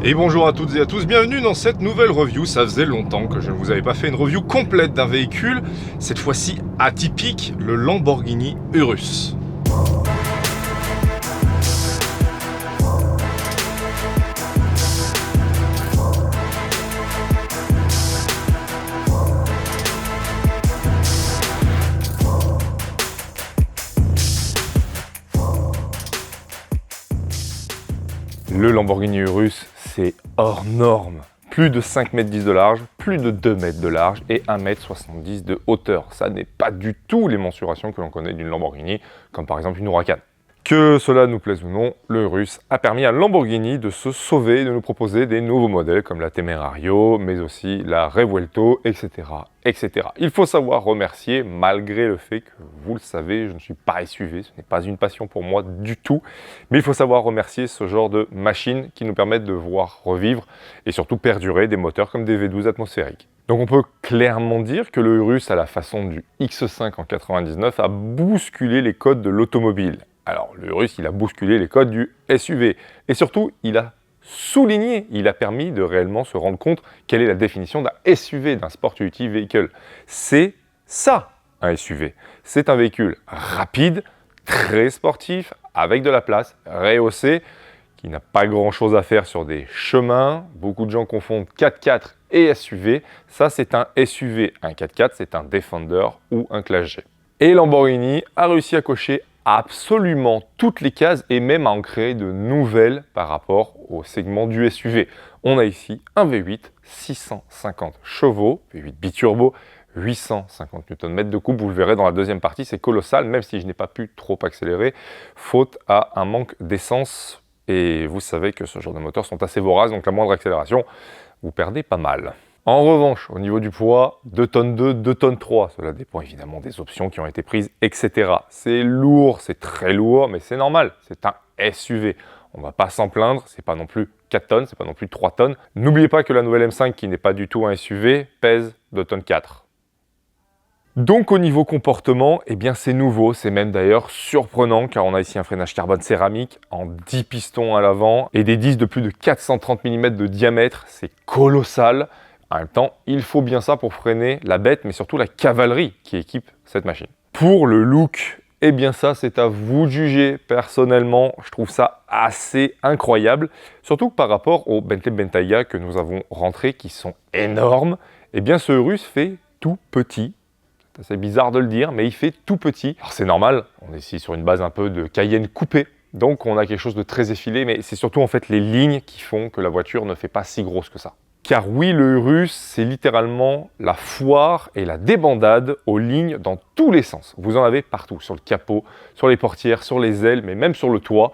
Et bonjour à toutes et à tous, bienvenue dans cette nouvelle review. Ça faisait longtemps que je ne vous avais pas fait une review complète d'un véhicule, cette fois-ci atypique, le Lamborghini Urus. Le Lamborghini Urus, c'est hors norme. Plus de 5,10 m de large, plus de 2 m de large et 1,70 m de hauteur. Ça n'est pas du tout les mensurations que l'on connaît d'une Lamborghini, comme par exemple une Huracan. Que cela nous plaise ou non, le Urus a permis à Lamborghini de se sauver et de nous proposer des nouveaux modèles comme la Temerario, mais aussi la Revuelto, etc., etc. Il faut savoir remercier, malgré le fait que, vous le savez, je ne suis pas SUV, ce n'est pas une passion pour moi du tout, mais il faut savoir remercier ce genre de machines qui nous permettent de voir revivre et surtout perdurer des moteurs comme des V12 atmosphériques. Donc on peut clairement dire que le Urus, à la façon du X5 en 99, a bousculé les codes de l'automobile. Alors, le Urus, il a bousculé les codes du SUV. Et surtout, il a souligné, il a permis de réellement se rendre compte quelle est la définition d'un SUV, d'un Sport Utility Vehicle. C'est ça, un SUV. C'est un véhicule rapide, très sportif, avec de la place, rehaussé, qui n'a pas grand-chose à faire sur des chemins. Beaucoup de gens confondent 4x4 et SUV. Ça, c'est un SUV. Un 4x4, c'est un Defender ou un Classe G. Et Lamborghini a réussi à cocher absolument toutes les cases et même à en créer de nouvelles par rapport au segment du SUV. On a ici un V8, 650 chevaux, V8 biturbo, 850 Nm de coupe, vous le verrez dans la deuxième partie, c'est colossal, même si je n'ai pas pu trop accélérer, faute à un manque d'essence. Et vous savez que ce genre de moteurs sont assez voraces, donc la moindre accélération, vous perdez pas mal. En revanche, au niveau du poids, 2 tonnes 2, 2 tonnes 3, cela dépend évidemment des options qui ont été prises, etc. C'est lourd, c'est très lourd, mais c'est normal, c'est un SUV. On ne va pas s'en plaindre, c'est pas non plus 4 tonnes, c'est pas non plus 3 tonnes. N'oubliez pas que la nouvelle M5, qui n'est pas du tout un SUV, pèse 2 tonnes 4. Donc au niveau comportement, eh bien c'est nouveau, c'est même d'ailleurs surprenant car on a ici un freinage carbone céramique en 10 pistons à l'avant et des disques de plus de 430 mm de diamètre, c'est colossal. En même temps, il faut bien ça pour freiner la bête, mais surtout la cavalerie qui équipe cette machine. Pour le look, eh bien ça, c'est à vous de juger. Personnellement, je trouve ça assez incroyable. Surtout que par rapport aux Bentley Bentayga que nous avons rentrés, qui sont énormes, eh bien ce Urus fait tout petit. C'est assez bizarre de le dire, mais il fait tout petit. Alors c'est normal, on est ici sur une base un peu de Cayenne coupée. Donc on a quelque chose de très effilé, mais c'est surtout en fait les lignes qui font que la voiture ne fait pas si grosse que ça. Car oui, le Urus, c'est littéralement la foire et la débandade aux lignes dans tous les sens. Vous en avez partout, sur le capot, sur les portières, sur les ailes, mais même sur le toit.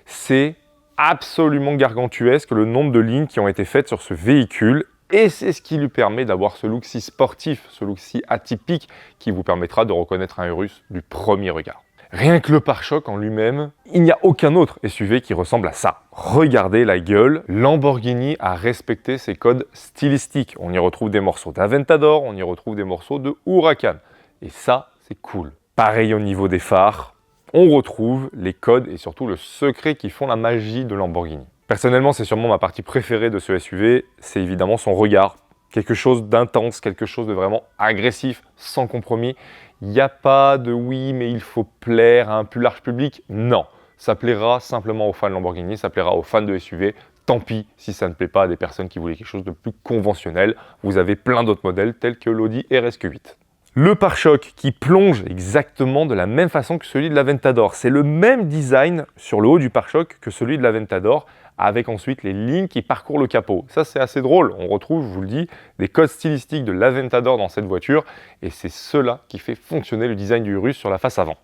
C'est absolument gargantuesque le nombre de lignes qui ont été faites sur ce véhicule. Et c'est ce qui lui permet d'avoir ce look si sportif, ce look si atypique, qui vous permettra de reconnaître un Urus du premier regard. Rien que le pare-choc en lui-même, il n'y a aucun autre SUV qui ressemble à ça. Regardez la gueule, Lamborghini a respecté ses codes stylistiques. On y retrouve des morceaux d'Aventador, on y retrouve des morceaux de Huracan. Et ça, c'est cool. Pareil au niveau des phares, on retrouve les codes et surtout le secret qui font la magie de Lamborghini. Personnellement, c'est sûrement ma partie préférée de ce SUV, c'est évidemment son regard. Quelque chose d'intense, quelque chose de vraiment agressif, sans compromis. Il n'y a pas de oui, mais il faut plaire à un plus large public. Non, ça plaira simplement aux fans Lamborghini, ça plaira aux fans de SUV. Tant pis si ça ne plaît pas à des personnes qui voulaient quelque chose de plus conventionnel. Vous avez plein d'autres modèles tels que l'Audi RSQ8. Le pare-choc qui plonge exactement de la même façon que celui de l'Aventador. C'est le même design sur le haut du pare-choc que celui de l'Aventador, avec ensuite les lignes qui parcourent le capot. Ça, c'est assez drôle. On retrouve, je vous le dis, des codes stylistiques de l'Aventador dans cette voiture, et c'est cela qui fait fonctionner le design du Urus sur la face avant.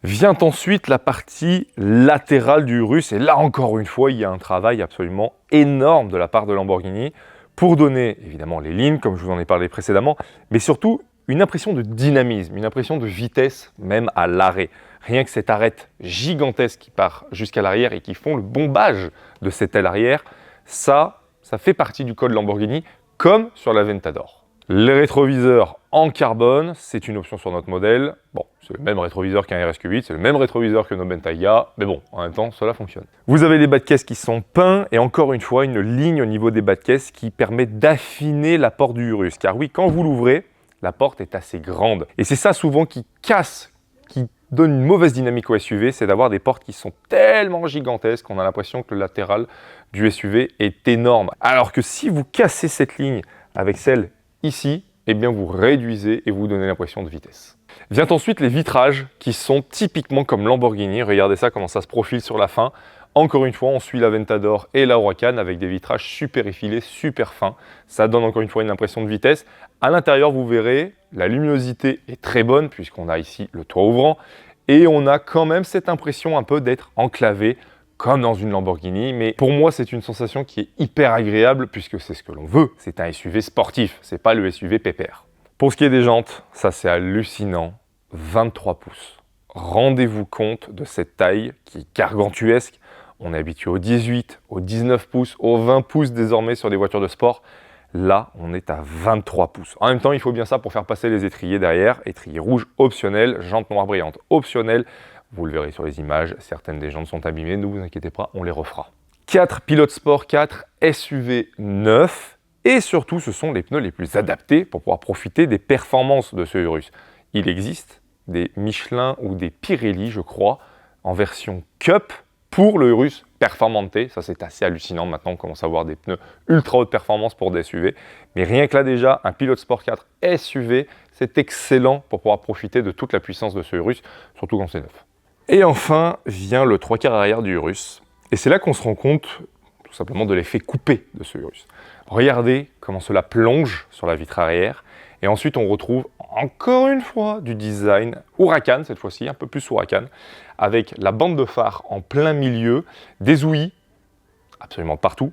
Vient ensuite la partie latérale du Urus, et là encore une fois, il y a un travail absolument énorme de la part de Lamborghini pour donner évidemment les lignes, comme je vous en ai parlé précédemment, mais surtout une impression de dynamisme, une impression de vitesse, même à l'arrêt. Rien que cette arête gigantesque qui part jusqu'à l'arrière et qui font le bombage de cette aile arrière, ça fait partie du code Lamborghini, comme sur l'Aventador. Les rétroviseurs en carbone, c'est une option sur notre modèle. Bon, c'est le même rétroviseur qu'un RSQ8, c'est le même rétroviseur que nos Bentayga, mais bon, en même temps, cela fonctionne. Vous avez les bas de caisse qui sont peints, et encore une fois, une ligne au niveau des bas de caisse qui permet d'affiner la porte du Urus. Car oui, quand vous l'ouvrez, la porte est assez grande. Et c'est ça souvent qui casse, qui donne une mauvaise dynamique au SUV, c'est d'avoir des portes qui sont tellement gigantesques qu'on a l'impression que le latéral du SUV est énorme. Alors que si vous cassez cette ligne avec celle ici, eh bien vous réduisez et vous donnez l'impression de vitesse. Vient ensuite les vitrages qui sont typiquement comme Lamborghini. Regardez ça, comment ça se profile sur la fin. Encore une fois, on suit l'Aventador et la Huracan avec des vitrages super effilés, super fins. Ça donne encore une fois une impression de vitesse. À l'intérieur, vous verrez, la luminosité est très bonne puisqu'on a ici le toit ouvrant. Et on a quand même cette impression un peu d'être enclavé comme dans une Lamborghini. Mais pour moi, c'est une sensation qui est hyper agréable puisque c'est ce que l'on veut. C'est un SUV sportif, c'est pas le SUV pépère. Pour ce qui est des jantes, ça c'est hallucinant. 23 pouces. Rendez-vous compte de cette taille qui est gargantuesque. On est habitué au 18, au 19 pouces, au 20 pouces désormais sur des voitures de sport. Là, on est à 23 pouces. En même temps, il faut bien ça pour faire passer les étriers derrière. Étriers rouges optionnels, jantes noires brillantes optionnelles. Vous le verrez sur les images, certaines des jantes sont abîmées, ne vous inquiétez pas, on les refera. 4 pilotes sport, 4 SUV neufs. Et surtout, ce sont les pneus les plus adaptés pour pouvoir profiter des performances de ce Urus. Il existe des Michelin ou des Pirelli, je crois, en version Cup, pour le Urus Performante. Ça, c'est assez hallucinant. Maintenant, on commence à avoir des pneus ultra haute performance pour des SUV. Mais rien que là, déjà, un Pilote Sport 4 SUV, c'est excellent pour pouvoir profiter de toute la puissance de ce Urus, surtout quand c'est neuf. Et enfin, vient le 3/4 arrière du Urus. Et c'est là qu'on se rend compte, tout simplement, de l'effet coupé de ce Urus. Regardez comment cela plonge sur la vitre arrière. Et ensuite, on retrouve encore une fois du design Huracan, cette fois-ci, un peu plus Huracan, avec la bande de phare en plein milieu, des ouïes absolument partout,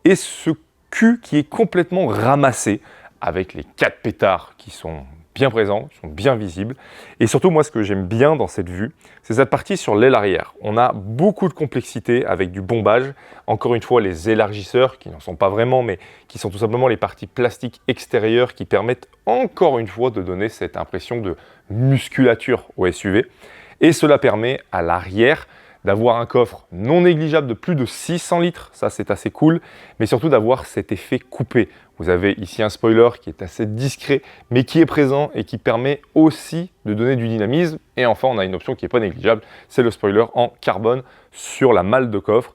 et ce cul qui est complètement ramassé, avec les 4 pétards qui sont bien présents, qui sont bien visibles. Et surtout, moi, ce que j'aime bien dans cette vue, c'est cette partie sur l'aile arrière. On a beaucoup de complexité avec du bombage. Encore une fois, les élargisseurs, qui n'en sont pas vraiment, mais qui sont tout simplement les parties plastiques extérieures qui permettent encore une fois de donner cette impression de musculature au SUV. Et cela permet à l'arrière d'avoir un coffre non négligeable de plus de 600 litres, ça c'est assez cool, mais surtout d'avoir cet effet coupé. Vous avez ici un spoiler qui est assez discret, mais qui est présent et qui permet aussi de donner du dynamisme. Et enfin, on a une option qui n'est pas négligeable, c'est le spoiler en carbone sur la malle de coffre.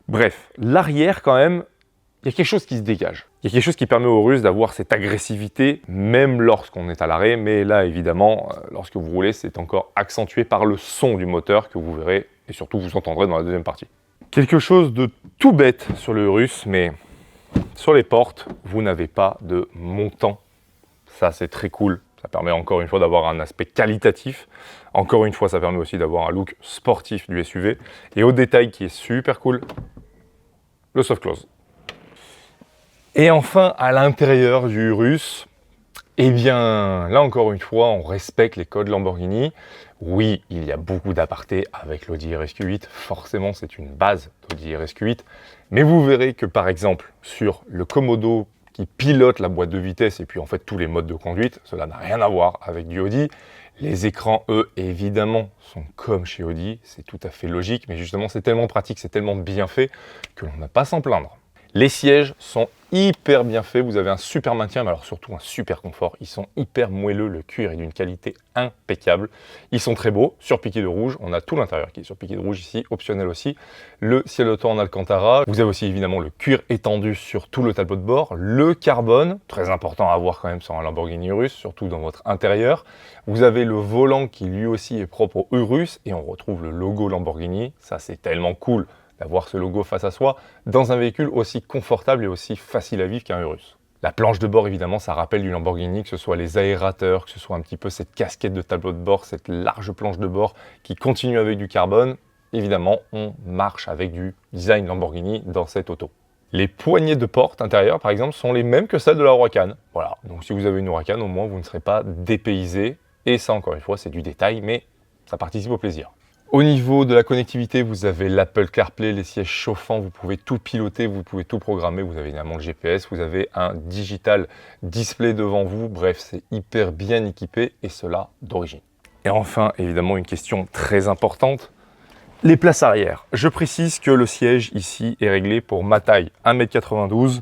Bref, l'arrière quand même, il y a quelque chose qui se dégage. Il y a quelque chose qui permet aux Russes d'avoir cette agressivité, même lorsqu'on est à l'arrêt. Mais là, évidemment, lorsque vous roulez, c'est encore accentué par le son du moteur que vous verrez et surtout vous entendrez dans la deuxième partie. Quelque chose de tout bête sur le Urus, mais sur les portes, vous n'avez pas de montant. Ça, c'est très cool. Ça permet encore une fois d'avoir un aspect qualitatif. Encore une fois, ça permet aussi d'avoir un look sportif du SUV. Et au détail qui est super cool, le soft close. Et enfin, à l'intérieur du Urus, eh bien, là encore une fois, on respecte les codes Lamborghini. Oui, il y a beaucoup d'apartés avec l'Audi RSQ8. Forcément, c'est une base d'Audi RSQ8. Mais vous verrez que, par exemple, sur le Komodo qui pilote la boîte de vitesse et puis en fait tous les modes de conduite, cela n'a rien à voir avec du Audi. Les écrans, eux, évidemment, sont comme chez Audi. C'est tout à fait logique, mais justement, c'est tellement pratique, c'est tellement bien fait que l'on n'a pas à s'en plaindre. Les sièges sont hyper bien faits, vous avez un super maintien, mais alors surtout un super confort. Ils sont hyper moelleux, le cuir est d'une qualité impeccable. Ils sont très beaux, surpiqués de rouge. On a tout l'intérieur qui est surpiqué de rouge ici, optionnel aussi. Le ciel auto en Alcantara. Vous avez aussi évidemment le cuir étendu sur tout le tableau de bord. Le carbone, très important à avoir quand même sur un Lamborghini Urus, surtout dans votre intérieur. Vous avez le volant qui lui aussi est propre au Urus et on retrouve le logo Lamborghini. Ça, c'est tellement cool d'avoir ce logo face à soi dans un véhicule aussi confortable et aussi facile à vivre qu'un Urus. La planche de bord, évidemment, ça rappelle du Lamborghini, que ce soit les aérateurs, que ce soit un petit peu cette casquette de tableau de bord, cette large planche de bord qui continue avec du carbone. Évidemment, on marche avec du design Lamborghini dans cette auto. Les poignées de porte intérieures, par exemple, sont les mêmes que celles de la Huracan. Voilà, donc si vous avez une Huracan, au moins, vous ne serez pas dépaysé. Et ça, encore une fois, c'est du détail, mais ça participe au plaisir. Au niveau de la connectivité, vous avez l'Apple CarPlay, les sièges chauffants, vous pouvez tout piloter, vous pouvez tout programmer, vous avez évidemment le GPS, vous avez un digital display devant vous, bref, c'est hyper bien équipé et cela d'origine. Et enfin, évidemment, une question très importante, les places arrière. Je précise que le siège ici est réglé pour ma taille, 1m92.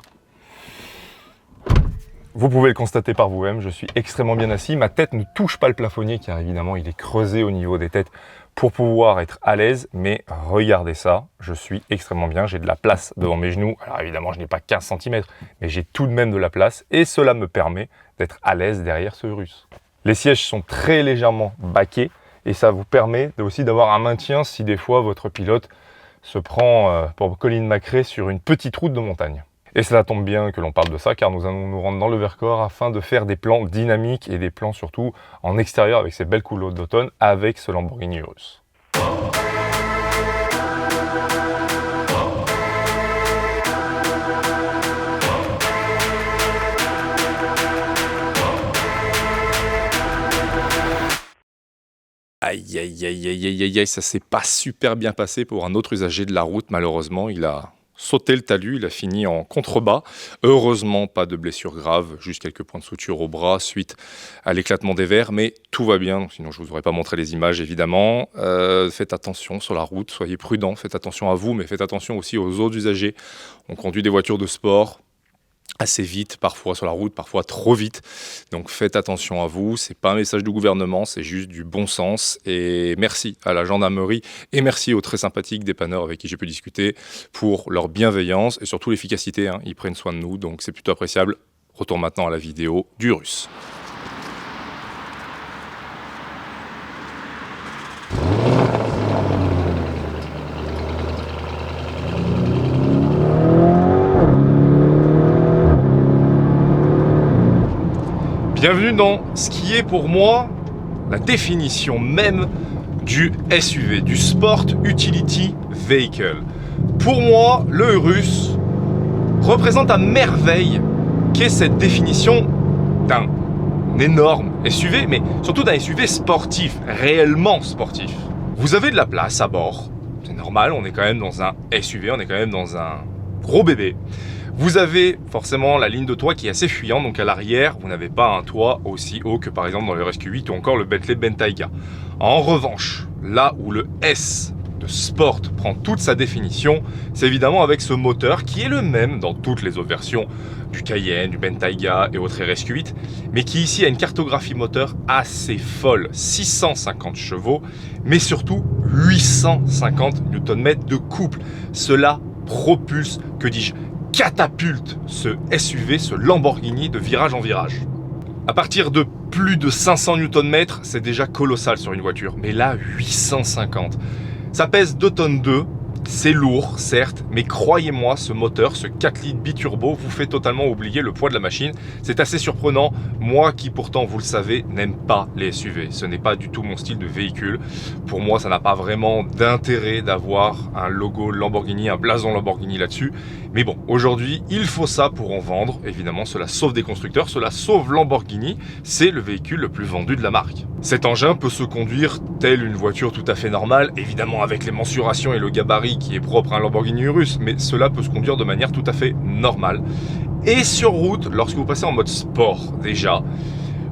Vous pouvez le constater par vous-même, je suis extrêmement bien assis. Ma tête ne touche pas le plafonnier car évidemment il est creusé au niveau des têtes pour pouvoir être à l'aise. Mais regardez ça, je suis extrêmement bien. J'ai de la place devant mes genoux. Alors évidemment je n'ai pas 15 cm, mais j'ai tout de même de la place. Et cela me permet d'être à l'aise derrière ce Urus. Les sièges sont très légèrement baqués et ça vous permet aussi d'avoir un maintien si des fois votre pilote se prend pour Colin McRae sur une petite route de montagne. Et cela tombe bien que l'on parle de ça car nous allons nous rendre dans le Vercors afin de faire des plans dynamiques et des plans surtout en extérieur avec ces belles couleurs d'automne avec ce Lamborghini Urus. Aïe aïe aïe aïe aïe aïe aïe, ça s'est pas super bien passé pour un autre usager de la route malheureusement, il a sauté le talus, il a fini en contrebas. Heureusement, pas de blessure grave, juste quelques points de suture au bras suite à l'éclatement des verres, mais tout va bien, sinon je ne vous aurais pas montré les images évidemment. Faites attention sur la route, soyez prudents, faites attention à vous, mais faites attention aussi aux autres usagers. On conduit des voitures de sport assez vite, parfois sur la route, parfois trop vite. Donc faites attention à vous, c'est pas un message du gouvernement, c'est juste du bon sens. Et merci à la gendarmerie et merci aux très sympathiques dépanneurs avec qui j'ai pu discuter pour leur bienveillance et surtout l'efficacité. Hein. Ils prennent soin de nous, donc c'est plutôt appréciable. Retour maintenant à la vidéo du Urus. Bienvenue dans ce qui est pour moi la définition même du SUV, du Sport Utility Vehicle. Pour moi, le Urus représente à merveille qu'est cette définition d'un énorme SUV, mais surtout d'un SUV sportif, réellement sportif. Vous avez de la place à bord, c'est normal, on est quand même dans un SUV, on est quand même dans un gros bébé. Vous avez forcément la ligne de toit qui est assez fuyante, donc à l'arrière, vous n'avez pas un toit aussi haut que par exemple dans le RSQ8 ou encore le Bentley Bentayga. En revanche, là où le S de Sport prend toute sa définition, c'est évidemment avec ce moteur qui est le même dans toutes les autres versions du Cayenne, du Bentayga et autres RSQ8, mais qui ici a une cartographie moteur assez folle, 650 chevaux, mais surtout 850 Nm de couple. Cela propulse, que dis-je, catapulte ce SUV, ce Lamborghini de virage en virage. À partir de plus de 500 Nm, c'est déjà colossal sur une voiture, mais là 850. Ça pèse 2 tonnes 2, c'est lourd certes, mais croyez-moi, ce moteur, ce 4 litres biturbo vous fait totalement oublier le poids de la machine. C'est assez surprenant, moi qui pourtant, vous le savez, n'aime pas les SUV. Ce n'est pas du tout mon style de véhicule. Pour moi, ça n'a pas vraiment d'intérêt d'avoir un logo Lamborghini, un blason Lamborghini là-dessus. Mais bon, aujourd'hui, il faut ça pour en vendre. Évidemment, cela sauve des constructeurs, cela sauve Lamborghini. C'est le véhicule le plus vendu de la marque. Cet engin peut se conduire tel une voiture tout à fait normale, évidemment avec les mensurations et le gabarit qui est propre à un Lamborghini Urus, mais cela peut se conduire de manière tout à fait normale. Et sur route, lorsque vous passez en mode sport déjà,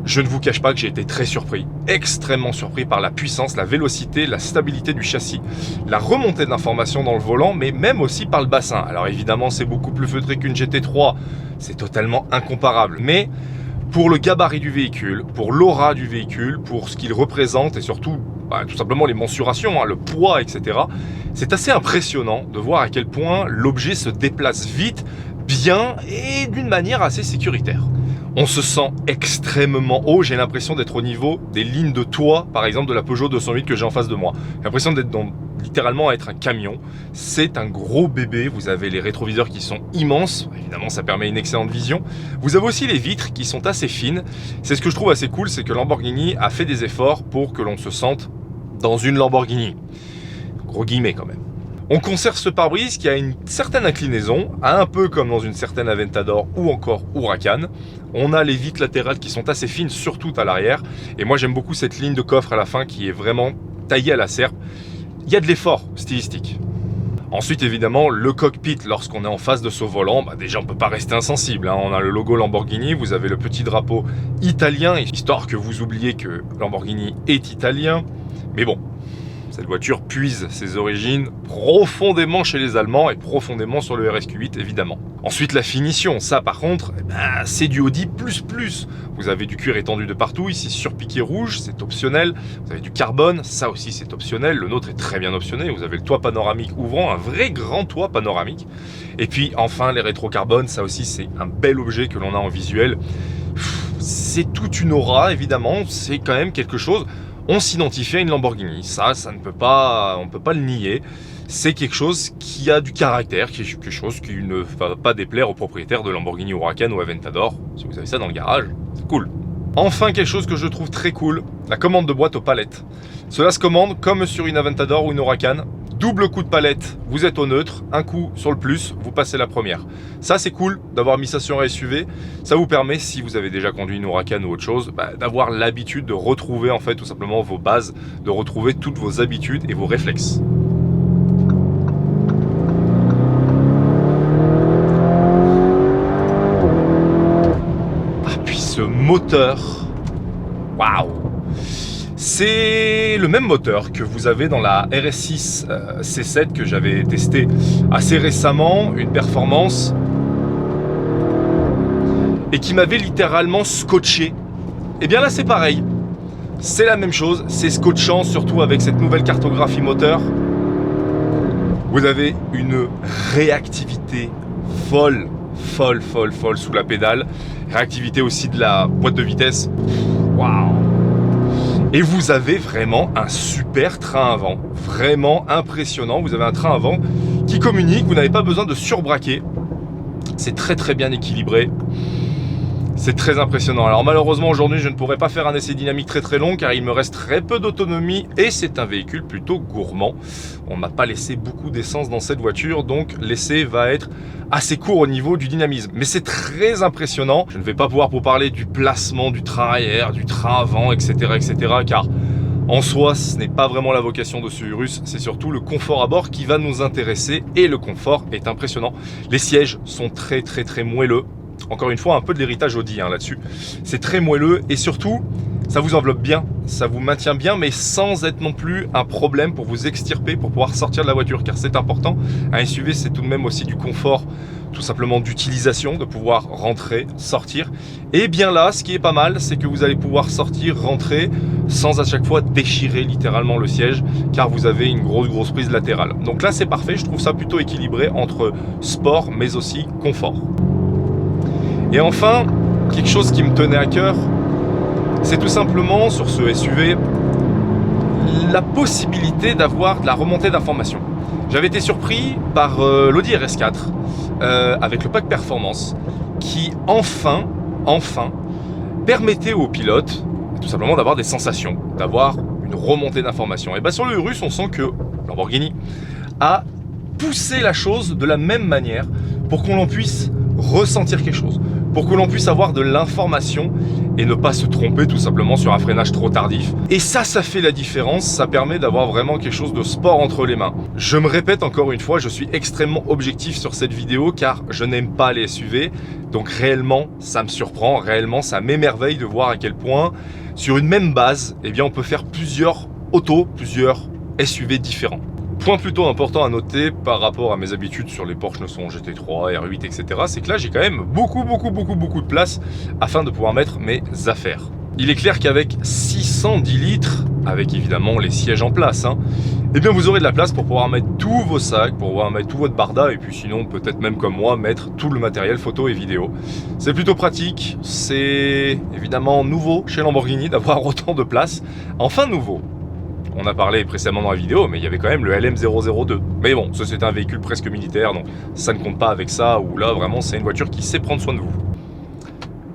je ne vous cache pas que j'ai été très surpris, extrêmement surpris par la puissance, la vélocité, la stabilité du châssis, la remontée d'informations dans le volant, mais même aussi par le bassin. Alors évidemment, c'est beaucoup plus feutré qu'une GT3, c'est totalement incomparable, mais pour le gabarit du véhicule, pour l'aura du véhicule, pour ce qu'il représente et surtout tout simplement les mensurations, le poids, etc. C'est assez impressionnant de voir à quel point l'objet se déplace vite, bien et d'une manière assez sécuritaire. On se sent extrêmement haut, j'ai l'impression d'être au niveau des lignes de toit, par exemple de la Peugeot 208 que j'ai en face de moi. J'ai l'impression d'être littéralement à être un camion. C'est un gros bébé, vous avez les rétroviseurs qui sont immenses, évidemment ça permet une excellente vision. Vous avez aussi les vitres qui sont assez fines. C'est ce que je trouve assez cool, c'est que Lamborghini a fait des efforts pour que l'on se sente dans une Lamborghini. Gros guillemets quand même. On conserve ce pare-brise qui a une certaine inclinaison, un peu comme dans une certaine Aventador ou encore Huracan. On a les vitres latérales qui sont assez fines, surtout à l'arrière. Et moi j'aime beaucoup cette ligne de coffre à la fin qui est vraiment taillée à la serpe. il y a de l'effort stylistique. Ensuite, évidemment, le cockpit, lorsqu'on est en face de ce volant, déjà on ne peut pas rester insensible. On a le logo Lamborghini, vous avez le petit drapeau italien, histoire que vous oubliez que Lamborghini est italien. Mais bon, cette voiture puise ses origines profondément chez les Allemands et profondément sur le RSQ8 évidemment. Ensuite la finition, ça par contre, c'est du Audi++. Vous avez du cuir étendu de partout, ici surpiqué rouge, c'est optionnel. Vous avez du carbone, ça aussi c'est optionnel. Le nôtre est très bien optionné. Vous avez le toit panoramique ouvrant, un vrai grand toit panoramique. Et puis enfin les rétrocarbones, ça aussi c'est un bel objet que l'on a en visuel. C'est toute une aura évidemment, c'est quand même quelque chose. On s'identifie à une Lamborghini, ça on ne peut pas le nier. C'est quelque chose qui a du caractère, quelque chose qui ne va pas déplaire aux propriétaires de Lamborghini Huracan ou Aventador. Si vous avez ça dans le garage, c'est cool. Enfin, quelque chose que je trouve très cool, la commande de boîte aux palettes. Cela se commande comme sur une Aventador ou une Huracan. Double coup de palette, vous êtes au neutre, un coup sur le plus, vous passez la première. Ça c'est cool d'avoir mis ça sur un SUV, ça vous permet, si vous avez déjà conduit une Huracan ou autre chose, d'avoir l'habitude de retrouver en fait tout simplement vos bases, de retrouver toutes vos habitudes et vos réflexes. Ah puis ce moteur, waouh! C'est le même moteur que vous avez dans la RS6 C7 que j'avais testé assez récemment, une performance et qui m'avait littéralement scotché. Et bien là c'est pareil, c'est la même chose, c'est scotchant surtout avec cette nouvelle cartographie moteur. Vous avez une réactivité folle sous la pédale, réactivité aussi de la boîte de vitesse. Waouh! Et vous avez vraiment un super train avant, vraiment impressionnant. Vous avez un train avant qui communique, vous n'avez pas besoin de surbraquer. C'est très bien équilibré. C'est très impressionnant. Alors malheureusement aujourd'hui je ne pourrais pas faire un essai dynamique très long car il me reste très peu d'autonomie et c'est un véhicule plutôt gourmand. On ne m'a pas laissé beaucoup d'essence dans cette voiture donc l'essai va être assez court au niveau du dynamisme. Mais c'est très impressionnant. Je ne vais pas pouvoir vous parler du placement du train arrière, du train avant, etc. car en soi ce n'est pas vraiment la vocation de ce Urus, c'est surtout le confort à bord qui va nous intéresser et le confort est impressionnant. Les sièges sont très moelleux. Encore une fois, un peu de l'héritage Audi là-dessus. C'est très moelleux et surtout, ça vous enveloppe bien, ça vous maintient bien, mais sans être non plus un problème pour vous extirper, pour pouvoir sortir de la voiture, car c'est important. Un SUV, c'est tout de même aussi du confort, tout simplement d'utilisation, de pouvoir rentrer, sortir. Et bien là, ce qui est pas mal, c'est que vous allez pouvoir sortir, rentrer, sans à chaque fois déchirer littéralement le siège, car vous avez une grosse prise latérale. Donc là, c'est parfait, je trouve ça plutôt équilibré entre sport, mais aussi confort. Et enfin, quelque chose qui me tenait à cœur, c'est tout simplement sur ce SUV, la possibilité d'avoir de la remontée d'informations. J'avais été surpris par l'Audi RS4 avec le pack performance qui enfin permettait aux pilotes tout simplement d'avoir des sensations, d'avoir une remontée d'informations. Et bien sur le Urus, on sent que Lamborghini a poussé la chose de la même manière pour qu'on puisse ressentir quelque chose, pour que l'on puisse avoir de l'information et ne pas se tromper tout simplement sur un freinage trop tardif. Et ça fait la différence, ça permet d'avoir vraiment quelque chose de sport entre les mains. Je me répète encore une fois, je suis extrêmement objectif sur cette vidéo car je n'aime pas les SUV, donc réellement ça me surprend, réellement ça m'émerveille de voir à quel point sur une même base, eh bien on peut faire plusieurs autos, plusieurs SUV différents. Point plutôt important à noter par rapport à mes habitudes sur les Porsche 911 GT3, R8, etc. c'est que là j'ai quand même beaucoup de place afin de pouvoir mettre mes affaires. Il est clair qu'avec 610 litres, avec évidemment les sièges en place, eh bien vous aurez de la place pour pouvoir mettre tous vos sacs, pour pouvoir mettre tout votre barda et puis sinon peut-être même comme moi mettre tout le matériel photo et vidéo. C'est plutôt pratique, c'est évidemment nouveau chez Lamborghini d'avoir autant de place, enfin nouveau. On a parlé précédemment dans la vidéo, mais il y avait quand même le LM002. Mais bon, ça c'est un véhicule presque militaire, donc ça ne compte pas avec ça, où là vraiment c'est une voiture qui sait prendre soin de vous.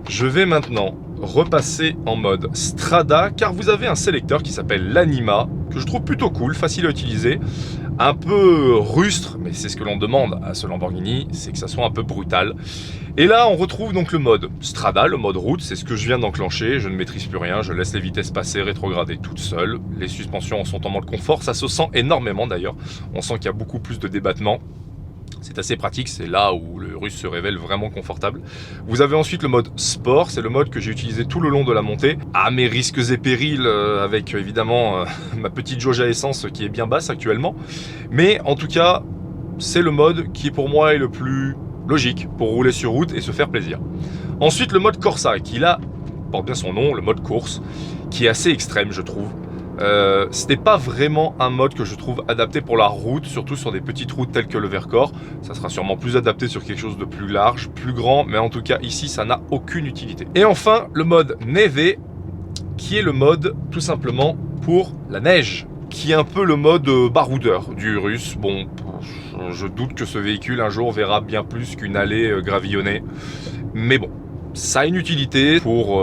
Je vais maintenant repasser en mode Strada, car vous avez un sélecteur qui s'appelle l'Anima, que je trouve plutôt cool, facile à utiliser, un peu rustre, mais c'est ce que l'on demande à ce Lamborghini, c'est que ça soit un peu brutal. Et là, on retrouve donc le mode Strada, le mode route, c'est ce que je viens d'enclencher, je ne maîtrise plus rien, je laisse les vitesses passer, rétrograder toutes seules, les suspensions sont en mode confort, ça se sent énormément d'ailleurs, on sent qu'il y a beaucoup plus de débattement. C'est assez pratique, c'est là où le Urus se révèle vraiment confortable. Vous avez ensuite le mode sport, c'est le mode que j'ai utilisé tout le long de la montée, à mes risques et périls, avec évidemment ma petite jauge à essence qui est bien basse actuellement. Mais en tout cas, c'est le mode qui pour moi est le plus logique pour rouler sur route et se faire plaisir. Ensuite le mode Corsa, qui là porte bien son nom, le mode course, qui est assez extrême je trouve. Ce n'est pas vraiment un mode que je trouve adapté pour la route, surtout sur des petites routes telles que le Vercors. Ça sera sûrement plus adapté sur quelque chose de plus large, plus grand, mais en tout cas ici ça n'a aucune utilité. Et enfin le mode Neve, qui est le mode tout simplement pour la neige, qui est un peu le mode baroudeur du Urus. Bon, je doute que ce véhicule un jour verra bien plus qu'une allée gravillonnée, mais bon. Ça a une utilité pour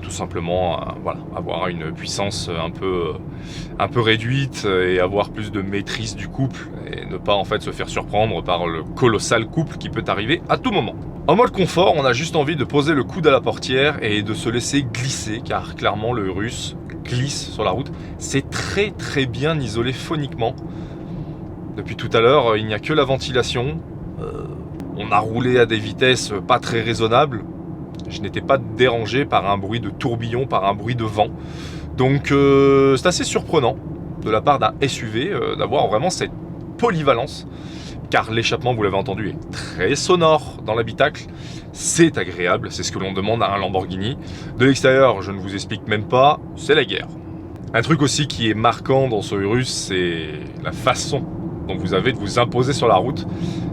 tout simplement voilà, avoir une puissance un peu réduite et avoir plus de maîtrise du couple et ne pas en fait se faire surprendre par le colossal couple qui peut arriver à tout moment. En mode confort, on a juste envie de poser le coude à la portière et de se laisser glisser car clairement le Urus glisse sur la route. C'est très très bien isolé phoniquement. Depuis tout à l'heure, il n'y a que la ventilation. On a roulé à des vitesses pas très raisonnables. Je n'étais pas dérangé par un bruit de tourbillon, par un bruit de vent. Donc c'est assez surprenant de la part d'un SUV d'avoir vraiment cette polyvalence. Car l'échappement, vous l'avez entendu, est très sonore dans l'habitacle. C'est agréable, c'est ce que l'on demande à un Lamborghini. De l'extérieur, je ne vous explique même pas, c'est la guerre. Un truc aussi qui est marquant dans ce Urus, c'est la façon dont vous avez de vous imposer sur la route.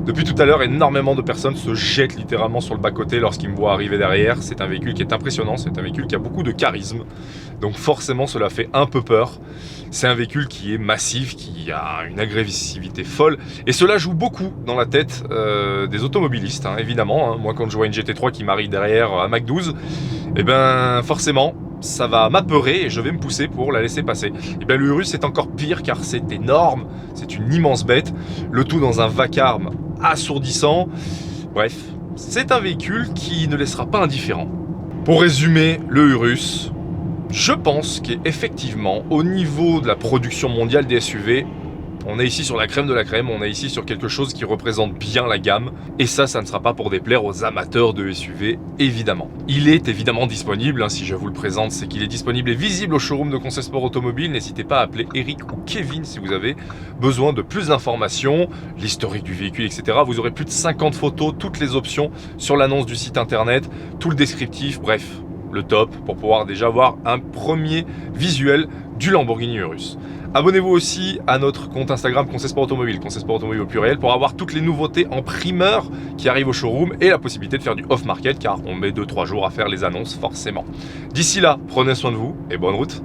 Depuis tout à l'heure, énormément de personnes se jettent littéralement sur le bas-côté lorsqu'ils me voient arriver derrière. C'est un véhicule qui est impressionnant, c'est un véhicule qui a beaucoup de charisme. Donc forcément, cela fait un peu peur. C'est un véhicule qui est massif, qui a une agressivité folle. Et cela joue beaucoup dans la tête des automobilistes, hein, évidemment. Hein. Moi, quand je vois une GT3 qui m'arrive derrière à Mach 12, eh ben forcément, ça va m'apeurer et je vais me pousser pour la laisser passer. Et bien le Urus c'est encore pire car c'est énorme, c'est une immense bête, le tout dans un vacarme assourdissant. Bref, c'est un véhicule qui ne laissera pas indifférent. Pour résumer, le Urus, je pense qu'effectivement, au niveau de la production mondiale des SUV, on est ici sur la crème de la crème, on est ici sur quelque chose qui représente bien la gamme. Et ça ne sera pas pour déplaire aux amateurs de SUV, évidemment. Il est évidemment disponible, hein, si je vous le présente, c'est qu'il est disponible et visible au showroom de Conseil Sport Automobile. N'hésitez pas à appeler Eric ou Kevin si vous avez besoin de plus d'informations, l'historique du véhicule, etc. Vous aurez plus de 50 photos, toutes les options sur l'annonce du site internet, tout le descriptif, bref, le top pour pouvoir déjà avoir un premier visuel du Lamborghini Urus. Abonnez-vous aussi à notre compte Instagram Conseil Sport Automobile au pluriel, pour avoir toutes les nouveautés en primeur qui arrivent au showroom et la possibilité de faire du off-market car on met 2-3 jours à faire les annonces forcément. D'ici là, prenez soin de vous et bonne route.